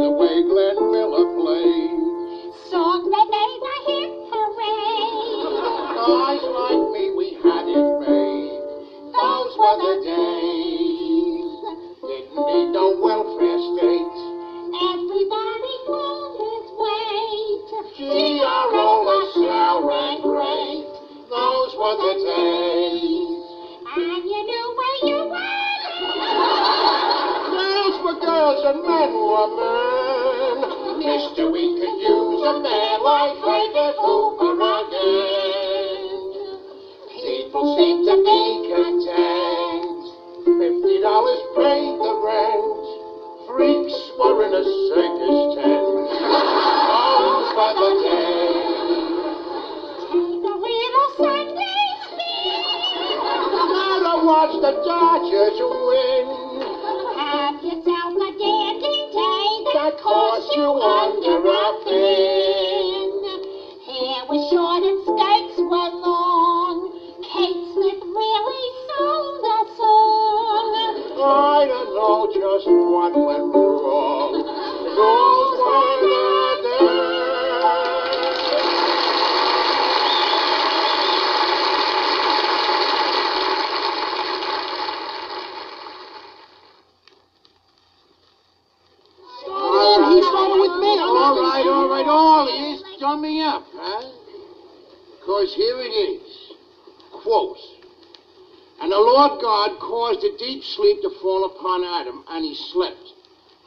the way Glenn Miller played. Song that made a hit parade. Guys like me, we had it made. Those were the days. Didn't need no welfare state. Everybody pulled his weight. G.R.O. LaSalle ran great. Those were the days. And you knew where you were. Girls were girls and men were men. Mister, we could use a man like Herbert Hoover again. People seem to be content. $50 paid the rent. Freaks were in a circus tent. Those were the days. Take a little Sunday spin. Gotta watch the Dodgers win. Have yourself a dandy day That cost you under a pin. Hair was short and skirts were long. Kate Smith really sold the song. I don't know just what went wrong. Those were the days. He's starting with me. All right, all is dummy up, huh? Because here it is. Quote. And the Lord God caused a deep sleep to fall upon Adam, and he slept.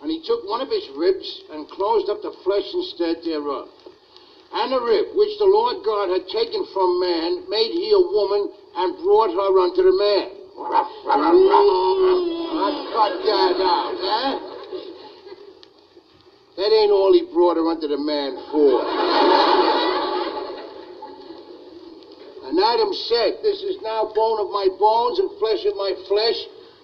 And he took one of his ribs and closed up the flesh instead thereof. And the rib, which the Lord God had taken from man, made he a woman and brought her unto the man. I cut that out, huh? That ain't all he brought her unto the man for. And Adam said, this is now bone of my bones and flesh of my flesh.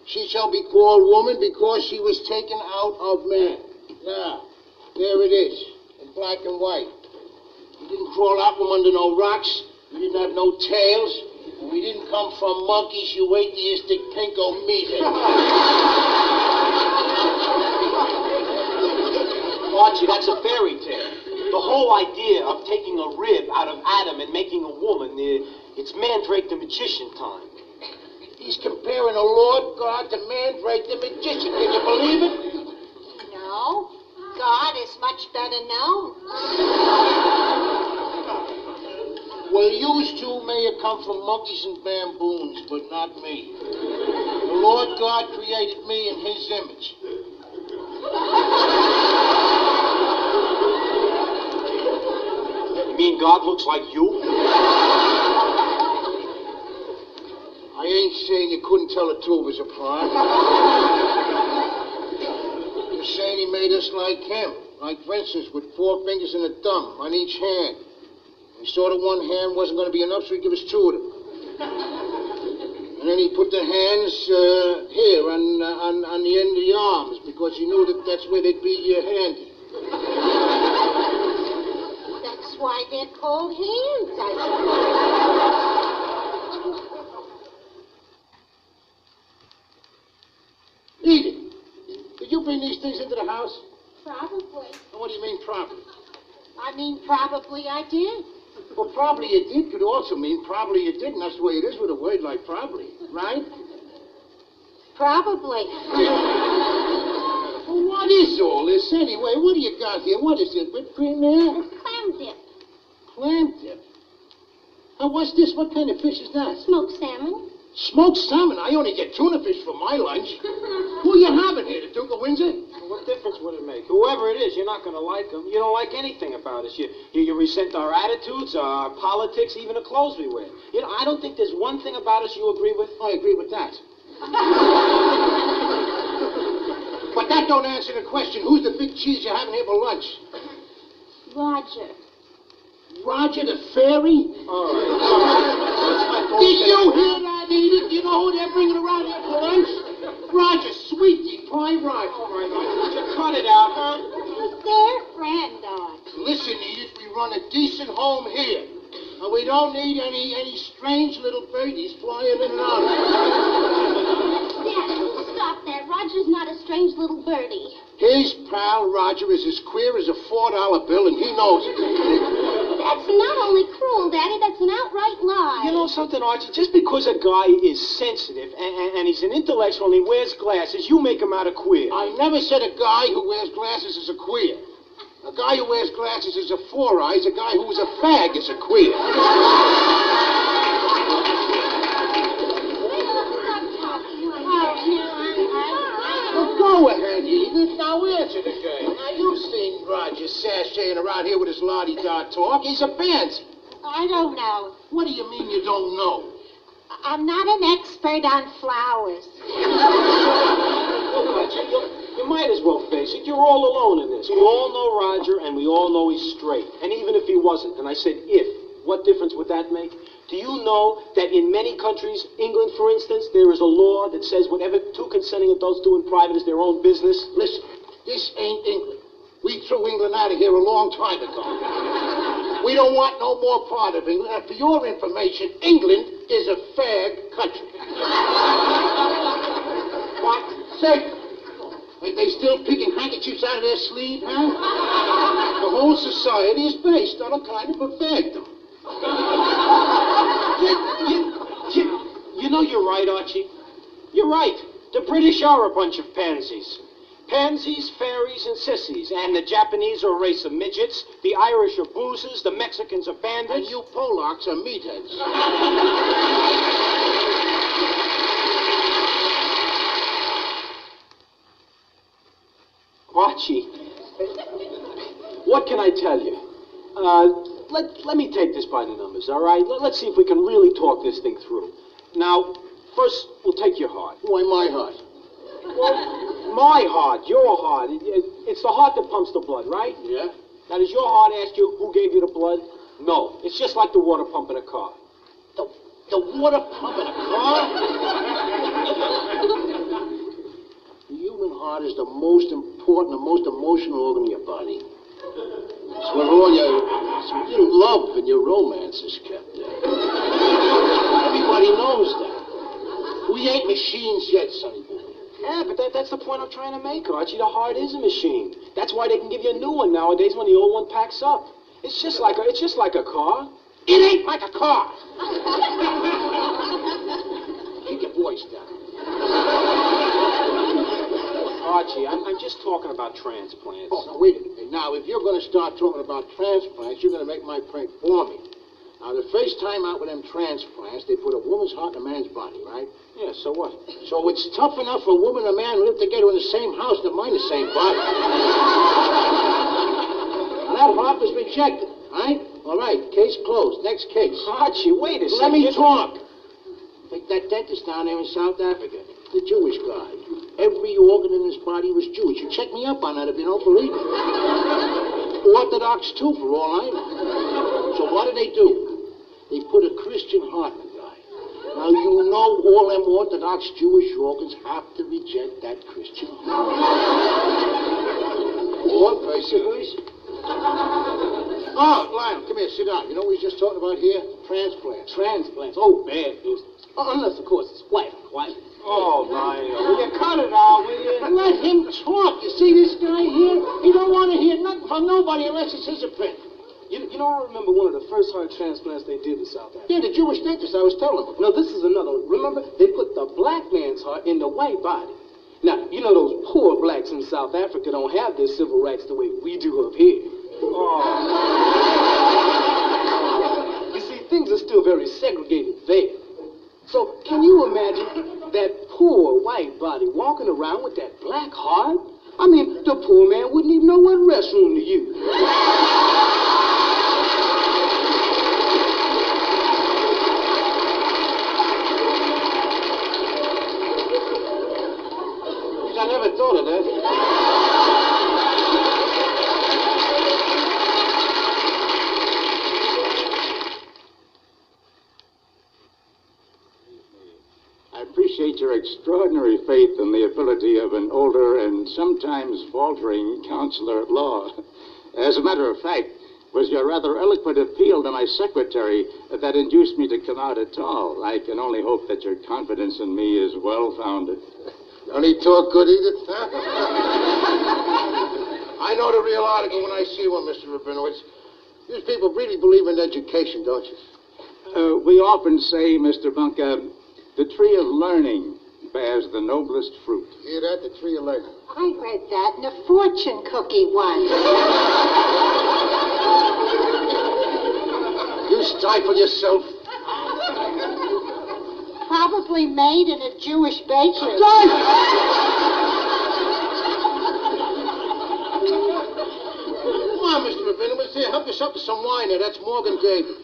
She shall be called woman because she was taken out of man. Now, there it is, in black and white. We didn't crawl out from under no rocks. We didn't have no tails. And we didn't come from monkeys, you atheistic pinko meathead. Archie, that's a fairy tale. The whole idea of taking a rib out of Adam and making a woman, it's Mandrake the magician time. He's comparing the Lord God to Mandrake the magician. Can you believe it? No, God is much better known. Well, you two may have come from monkeys and bamboos, but not me. The Lord God created me in his image. You mean God looks like you? I ain't saying you couldn't tell the two of us apart. You're saying he made us like him. Like, for instance, with 4 fingers and a thumb on each hand. He saw that one hand wasn't going to be enough, so he gave us 2 of them. And then he put the hands here on the end of the arms because he knew that that's where they'd be handy. That's why they're called hands, I suppose. Edith, did you bring these things into the house? Probably. What do you mean, probably? I mean, probably I did. Well, probably you did could also mean probably you didn't. That's the way it is with a word like probably, right? Probably. Well, what is all this anyway? What do you got here? What is it? Whipped cream there? Clam dip. Clam dip. Now, what's this? What kind of fish is that? Smoked salmon. Smoked salmon? I only get tuna fish for my lunch. Who you having here, the Duke of Windsor? What difference would it make? Whoever it is, you're not going to like him. You don't like anything about us. You resent our attitudes, our politics, even the clothes we wear. You know, I don't think there's one thing about us you agree with. I agree with that. But that don't answer the question. Who's the big cheese you're having here for lunch? Roger. Roger the fairy? All right. Did you hear that, Edith? You know who they're bringing around here for lunch? Roger, sweetie, pie Roger. All right, would you cut it out, huh? Who's their friend, Dog? Listen, Edith, we run a decent home here. And we don't need any strange little birdies flying in and out. Dad, stop that. Roger Roger's not a strange little birdie. His pal Roger is as queer as a $4 bill, and he knows it. That's not only cruel, Daddy, that's an outright lie. You know something, Archie? Just because a guy is sensitive and he's an intellectual and he wears glasses, you make him out a queer. I never said a guy who wears glasses is a queer. A guy who wears glasses is a four eyes. A guy who is a fag is a queer. Well, go ahead, Edith. Now answer the girl. Now, you've seen Roger sashaying around here with his la-di-da talk. He's a pansy. I don't know. What do you mean you don't know? I'm not an expert on flowers. Look, Archie, you might as well face it. You're all alone in this. We all know Roger, and we all know he's straight. And even if he wasn't, and I said if, what difference would that make? Do you know that in many countries, England, for instance, there is a law that says whatever two consenting adults do in private is their own business? Listen, this ain't England. We threw England out of here a long time ago. We don't want no more part of England. And for your information, England is a fag country. What? Say, are they still picking handkerchiefs out of their sleeve, huh? The whole society is based on a kind of a fagdom. You know you're right, Archie. You're right. The British are a bunch of pansies. Pansies, fairies, and sissies. And the Japanese are a race of midgets. The Irish are boozers. The Mexicans are bandits. And you Polacks are meatheads. Archie, what can I tell you? Let me take this by the numbers, all right? Let's see if we can really talk this thing through. Now, first, we'll take your heart. Why my heart? Well, my heart, your heart. It's the heart that pumps the blood, right? Yeah? Now, does your heart ask you who gave you the blood? No. It's just like the water pump in a car. The water pump in a car? The human heart is the most important and most emotional organ in your body. It's where all your love and your romance is kept there. Everybody knows that. We ain't machines yet, sonny boy. Yeah, but that's the point I'm trying to make, Archie. The heart is a machine. That's why they can give you a new one nowadays when the old one packs up. It's just like a car. It ain't like a car. Keep your voice down. Archie, I'm just talking about transplants. Oh, now, wait a minute. Now, if you're going to start talking about transplants, you're going to make my point for me. Now, the first time out with them transplants, they put a woman's heart in a man's body, right? Yeah, so what? So it's tough enough for a woman and a man to live together in the same house that mind the same body. Now, that heart was rejected, right? All right, case closed. Next case. Archie, wait a Let second. me talk. Take that dentist down there in South Africa, the Jewish guy. Every organ in his body was Jewish. You check me up on that if you don't believe it. Orthodox, too, for all I know. So what do? They put a Christian heart in the guy. Now, you know all them Orthodox Jewish organs have to reject that Christian heart. Or vice versa. Oh, Lionel, come here, sit down. You know what we were just talking about here? Transplants. Transplants. Oh, bad news. Unless, of course, it's white. Oh, Lionel, will you cut it out, will you? Let him talk. You see this guy here? He don't want to hear nothing from nobody unless it's his opinion. You know, I remember one of the first heart transplants they did in South Africa. Yeah, the Jewish dentist I was telling him. No, this is another one. Remember, they put the black man's heart in the white body. Now, you know those poor blacks in South Africa don't have their civil rights the way we do up here. Oh. You see, things are still very segregated there. So, can you imagine that poor white body walking around with that black heart? I mean, the poor man wouldn't even know what restroom to use. I never thought of that. I appreciate your extraordinary faith in the ability of an older and sometimes faltering counselor at law. As a matter of fact, it was your rather eloquent appeal to my secretary that induced me to come out at all. I can only hope that your confidence in me is well-founded. Don't he talk good either? I know the real article when I see one, Mr. Rabinowitz. You people really believe in education, don't you? We often say, Mr. Bunker, the tree of learning bears the noblest fruit. Hear that? The tree of learning. I read that in a fortune cookie once. You stifle yourself. Probably made in a Jewish bakery. Come on, Mr. Rabinowitz. Here, help yourself to some wine there. That's Morgan David.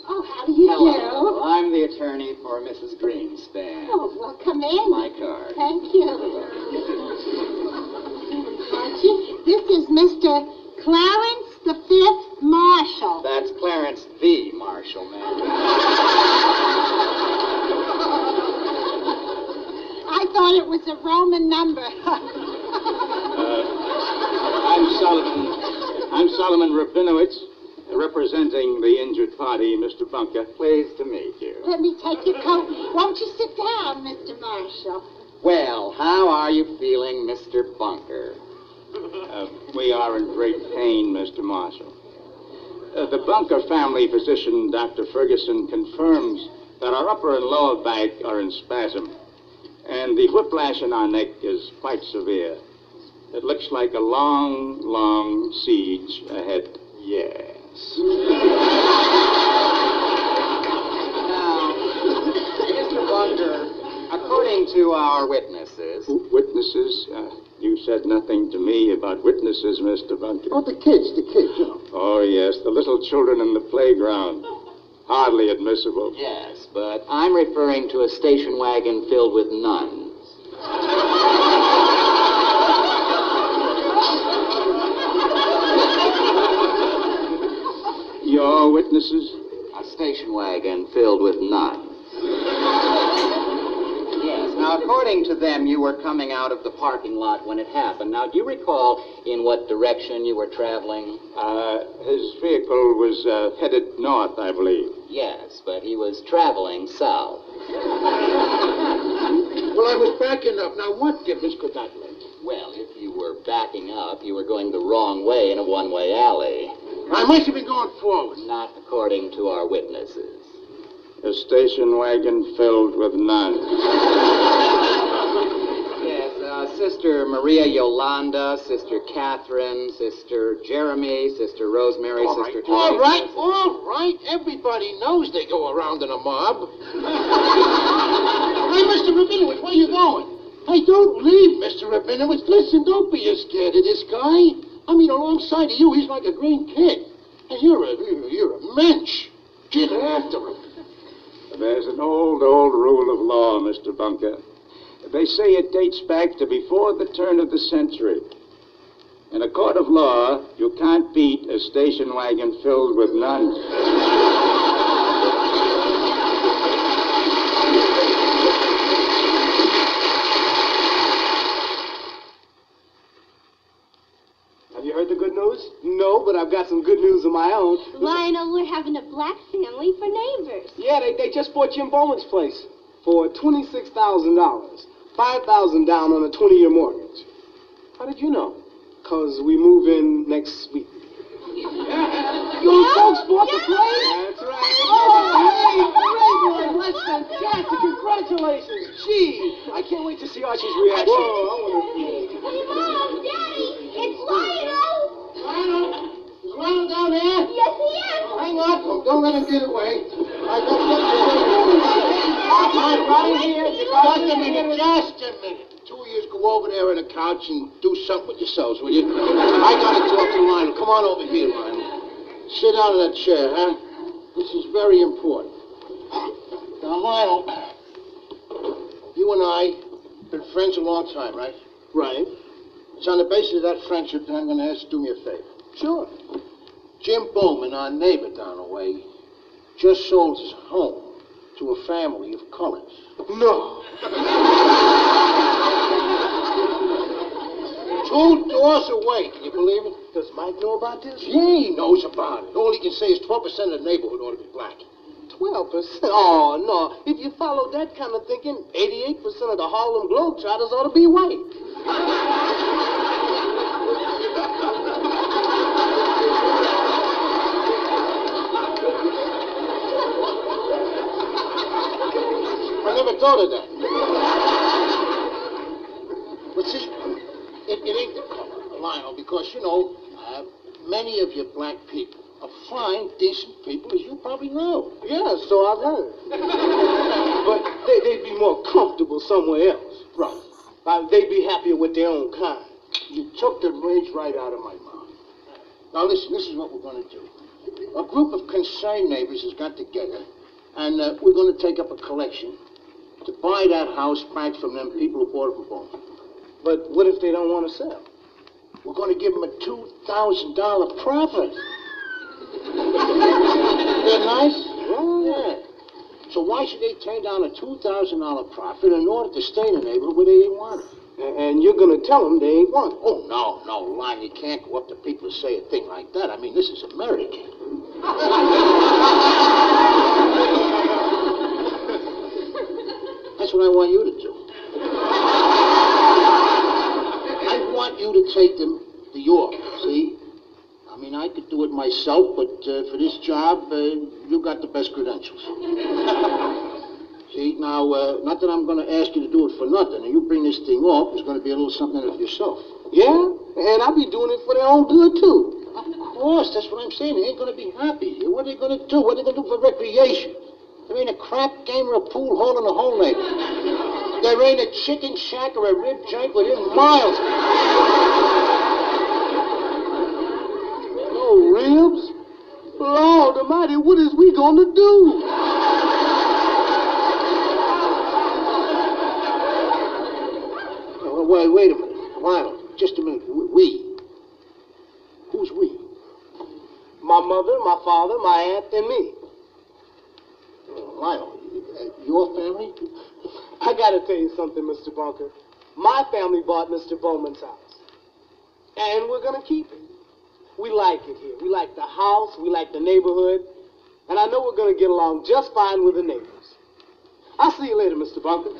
Oh, how do you do? Hello, I'm the attorney for Mrs. Greenspan. Oh, well, come in. My card. Thank you. Archie, this is Mr. Clarence the Fifth Marshall. That's Clarence V. Marshall, ma'am. I thought it was a Roman number. I'm Solomon Rabinowitz, representing the injured party, Mr. Bunker. Pleased to meet you. Let me take your coat. Won't you sit down, Mr. Marshall? Well, how are you feeling, Mr. Bunker? We are in great pain, Mr. Marshall. The Bunker family physician, Dr. Ferguson, confirms that our upper and lower back are in spasm, and the whiplash in our neck is quite severe. It looks like a long, long siege ahead. Yes. Now, Mr. Bunker, according to our witnesses... Witnesses? You said nothing to me about witnesses, Mr. Bunker. Oh, the kids, you know. Oh, yes, the little children in the playground. Hardly admissible. Yes, but I'm referring to a station wagon filled with nuns. Your witnesses? A station wagon filled with nuns. Yes. Now, according to them, you were coming out of the parking lot when it happened. Now, do you recall in what direction you were traveling? His vehicle was headed north, I believe. Yes, but he was traveling south. Well, I was backing up. Now, what difference could that make? Well, if you were backing up, you were going the wrong way in a one-way alley. I must have been going forward. Not according to our witnesses. A station wagon filled with nuns. Yes, Sister Maria Yolanda, Sister Catherine, Sister Jeremy, Sister Rosemary, Sister Teresa. All right. Everybody knows they go around in a mob. Hey, Mr. Rabinowitz, where you going? Hey, don't leave, Mr. Rabinowitz. Listen, don't be scared of this guy. I mean, alongside of you, he's like a green kid. And you're a mensch. Get after him. There's an old rule of law, Mr. Bunker. They say it dates back to before the turn of the century. In a court of law, you can't beat a station wagon filled with nuns. Have you heard the good news? No, but I've got some good news of my own. Lionel, we're having a black family for neighbors. Yeah, they just bought Jim Bowman's place for $26,000. $5,000 down on a 20-year mortgage. How did you know? Because we move in next week. You folks bought the place? That's right. Oh, hey, that's fantastic. Congratulations. Gee, I can't wait to see Archie's reaction. Whoa, I want to see it. Hey, Mom, Daddy, it's Lionel. Is Lionel down there? Yes, he is. Hang on. Don't let him get away. I got Right here. Just a minute. Two of you go over there on the couch and do something with yourselves, will you? I gotta talk to Lionel. Come on over here, Lionel. Sit down in that chair, huh? This is very important. Now, Lionel, you and I have been friends a long time, right? Right. It's on the basis of that friendship that I'm going to ask you to do me a favor. Sure. Jim Bowman, our neighbor down the way, just sold his home to a family of colors. No. 2 doors away. Can you believe it? Does Mike know about this? Yeah, he knows about it. All he can say is 12% of the neighborhood ought to be black. 12%? Oh, no. If you follow that kind of thinking, 88% of the Harlem Globetrotters ought to be white. I never thought of that. But see, it ain't the color, Lionel, because, you know, many of you black people are fine, decent people, as you probably know. Yeah, so I've heard. But they'd be more comfortable somewhere else. Right. They'd be happier with their own kind. You took the rage right out of my mouth. Now listen, this is what we're going to do. A group of concerned neighbors has got together, and we're going to take up a collection to buy that house back from them people who bought it from Bowman. But what if they don't want to sell? We're going to give them a $2,000 profit. They're nice? Yeah. So why should they turn down a $2,000 profit in order to stay in the neighborhood where they ain't want it? And you're going to tell them they ain't want it? Oh, no, Lon, you can't go up to people and say a thing like that. I mean, this is America. That's what I want you to do. I want you to take them to York, see? I mean, I could do it myself, but for this job, you got the best credentials. See, now, not that I'm going to ask you to do it for nothing, and you bring this thing off, there's going to be a little something of yourself. Yeah, and I'll be doing it for their own good, too. Of course, that's what I'm saying. They ain't going to be happy. What are they going to do? What are they going to do for recreation? There ain't a crap game or a pool hole in the whole neighborhood. There ain't a chicken shack or a rib joint within miles. No ribs? Lord Almighty, what is we going to do? Wait a minute. Lionel, just a minute. We? Who's we? My mother, my father, my aunt, and me. Lionel, your family? I gotta tell you something, Mr. Bunker. My family bought Mr. Bowman's house. And we're gonna keep it. We like it here. We like the house, we like the neighborhood, and I know we're gonna get along just fine with the neighbors. I'll see you later, Mr. Bunker.